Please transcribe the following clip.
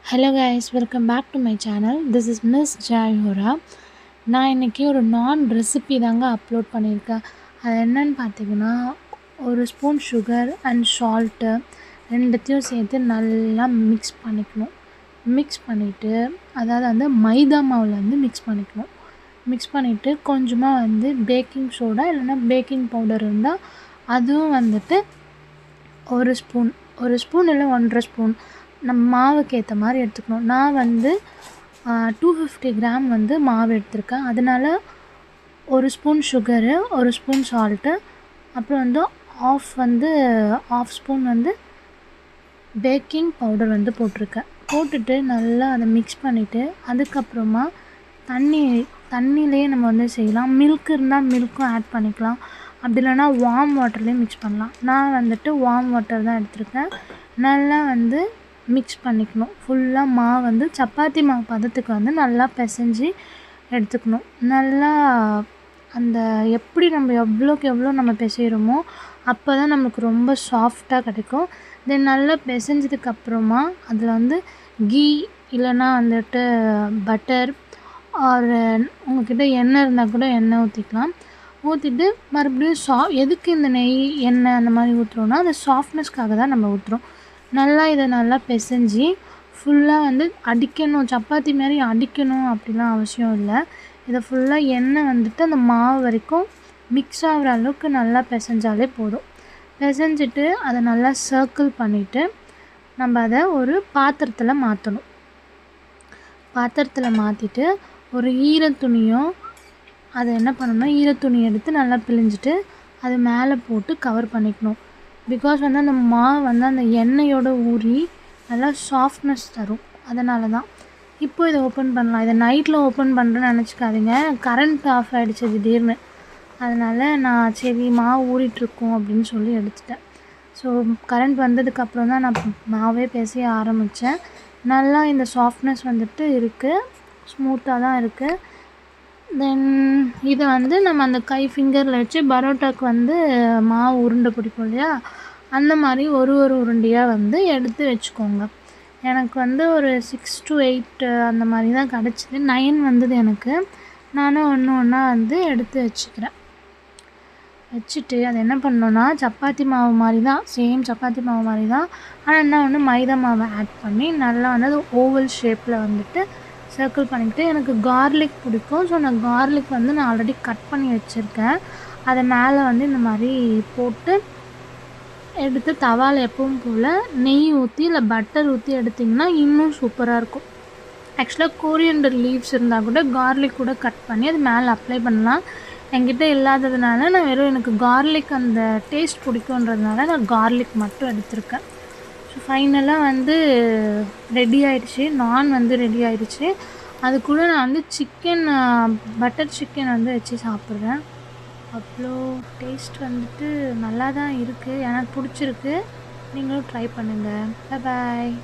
Hello guys, welcome back to my channel. This is miss Joyhora. நான் இன்றைக்கி ஒரு நான் ரெசிபி தாங்க அப்லோட் பண்ணியிருக்கேன். அது என்னன்னு பார்த்தீங்கன்னா, ஒரு ஸ்பூன் சுகர் அண்ட் சால்ட்டு ரெண்டுத்தையும் சேர்த்து நல்லா மிக்ஸ் பண்ணிக்கணும். மிக்ஸ் பண்ணிவிட்டு, அதாவது வந்து மைதா மாவில் வந்து மிக்ஸ் பண்ணிக்கணும். மிக்ஸ் பண்ணிவிட்டு கொஞ்சமாக வந்து பேக்கிங் சோடா இல்லைன்னா பேக்கிங் பவுடர் இருந்தால் அதுவும் வந்துட்டு ஒரு ஸ்பூன் இல்லை 1.5 ஸ்பூன் நம்ம மாவுக்கு ஏற்ற மாதிரி எடுத்துக்கணும். நான் வந்து 250 கிராம் வந்து மாவு எடுத்திருக்கேன். அதனால் ஒரு ஸ்பூன் சுகரு, ஒரு ஸ்பூன் சால்ட்டு, அப்புறம் வந்து ஆஃப் ஸ்பூன் வந்து பேக்கிங் பவுடர் வந்து போட்டிருக்கேன். போட்டுட்டு நல்லா அதை மிக்ஸ் பண்ணிவிட்டு, அதுக்கப்புறமா தண்ணியிலே நம்ம வந்து செய்யலாம். மில்க் இருந்தால் மில்க்கும் ஆட் பண்ணிக்கலாம். அப்படி இல்லைனா வார்ம் வாட்டர்லேயும் மிக்ஸ் பண்ணலாம். நான் வந்துட்டு வார்ம் வாட்டர் தான் எடுத்திருக்கேன். நல்லா வந்து மிக்ஸ் பண்ணிக்கணும். ஃபுல்லாக மாவு வந்து சப்பாத்தி மாவு பதத்துக்கு வந்து நல்லா பிசைஞ்சு எடுத்துக்கணும். நல்லா அந்த எப்படி நம்ம எவ்வளோக்கு எவ்வளோ நம்ம பிசைகிறோமோ அப்போ தான் நமக்கு ரொம்ப சாஃப்டாக கிடைக்கும். தென் நல்லா பிசைஞ்சதுக்கப்புறமா அதில் வந்து கீ இல்லைன்னா வந்துட்டு பட்டர் ஒரு உங்கள்கிட்ட எண்ணெய் இருந்தால் கூட எண்ணெய் ஊற்றிக்கலாம். ஊற்றிட்டு மறுபடியும் எதுக்கு இந்த நெய் எண்ணெய் அந்த மாதிரி ஊற்றுறோன்னா அந்த சாஃப்ட்னஸ்க்காக தான் நம்ம ஊற்றுறோம். இதை நல்லா பிசைஞ்சி ஃபுல்லாக வந்து அடிக்கணும், சப்பாத்தி மாதிரி அடிக்கணும் அப்படிலாம் அவசியம் இல்லை. இதை ஃபுல்லாக எண்ணெய் வந்துட்டு அந்த மாவு வரைக்கும் மிக்ஸ் ஆகிற அளவுக்கு நல்லா பிசைஞ்சாலே போதும். பிசைஞ்சிட்டு அதை நல்லா சர்க்கிள் பண்ணிவிட்டு நம்ம அதை ஒரு பாத்திரத்தில் மாற்றணும். பாத்திரத்தில் மாற்றிட்டு ஒரு ஈரத்துணியோ அதை என்ன பண்ணணும்னா ஈரத்துணி எடுத்து நல்லா பிழிஞ்சிட்டு அது மேலே போட்டு கவர் பண்ணிக்கணும். பிகாஸ் வந்து அந்த மாவு வந்து அந்த எண்ணெயோடு ஊறி நல்லா சாஃப்ட்னஸ் தரும். அதனால தான். இப்போ இதை ஓப்பன் பண்ணலாம். இதை நைட்டில் ஓப்பன் பண்ணுறேன்னு நினச்சிக்காதீங்க. கரண்ட் ஆஃப் ஆகிடுச்சு திடீர்னு. அதனால் நான் சரி மாவு ஊறிட்டுருக்கோம் அப்படின்னு சொல்லி எடுத்துட்டேன். ஸோ கரண்ட் வந்ததுக்கப்புறம் தான் நான் மாவே பேச ஆரம்பித்தேன். நல்லா இந்த சாஃப்ட்னஸ் வந்துட்டு இருக்குது, ஸ்மூத்தாக தான் இருக்குது. தென் இதை வந்து நம்ம அந்த ஃபிங்கரில் வச்சு பரோட்டாக்கு வந்து மாவு உருண்டை பிடிக்கும் இல்லையா, அந்த மாதிரி ஒரு உருண்டையாக வந்து எடுத்து வச்சுக்கோங்க. எனக்கு வந்து ஒரு 6 to 8 அந்த மாதிரி தான் கிடச்சிது. 9 வந்தது எனக்கு. நானும் ஒன்றா வந்து எடுத்து வச்சுட்டு அதை என்ன பண்ணோன்னா சப்பாத்தி மாவு மாதிரி தான், சேம் சப்பாத்தி மாவு மாதிரி தான். ஆனால் என்ன ஒன்று மைதா மாவை ஆட் பண்ணி நல்லா வந்து அது ஓவல் ஷேப்பில் வந்துட்டு சர்க்கிள் பண்ணிக்கிட்டு, எனக்கு கார்லிக் பிடிக்கும். ஸோ நான் கார்லிக் வந்து நான் ஆல்ரெடி கட் பண்ணி வச்சுருக்கேன். அதை மேலே வந்து இந்த மாதிரி போட்டு எடுத்து தவாவில் எப்பவும் போல் நெய் ஊற்றி இல்லை பட்டர் ஊற்றி எடுத்திங்கன்னா இன்னும் சூப்பராக இருக்கும். ஆக்சுவலாக கோரியண்டர் லீவ்ஸ் இருந்தால் கூட கார்லிக் கூட கட் பண்ணி அது மேலே அப்ளை பண்ணலாம். என்கிட்ட இல்லாததுனால நான் வெறும் எனக்கு கார்லிக் அந்த டேஸ்ட் பிடிக்குன்றதுனால நான் கார்லிக் மட்டும் எடுத்திருக்கேன். ஸோ ஃபைனலாக வந்து ரெடி ஆகிடுச்சு. நான் வந்து ரெடி ஆகிடுச்சு. அது கூட நான் வந்து பட்டர் சிக்கன் வந்து வச்சு சாப்பிட்றேன். அவ்வளோ டேஸ்ட் வந்துட்டு நல்லா தான் இருக்குது. எனக்கு பிடிச்சிருக்கு. நீங்களும் ட்ரை பண்ணுங்கள். பாய்.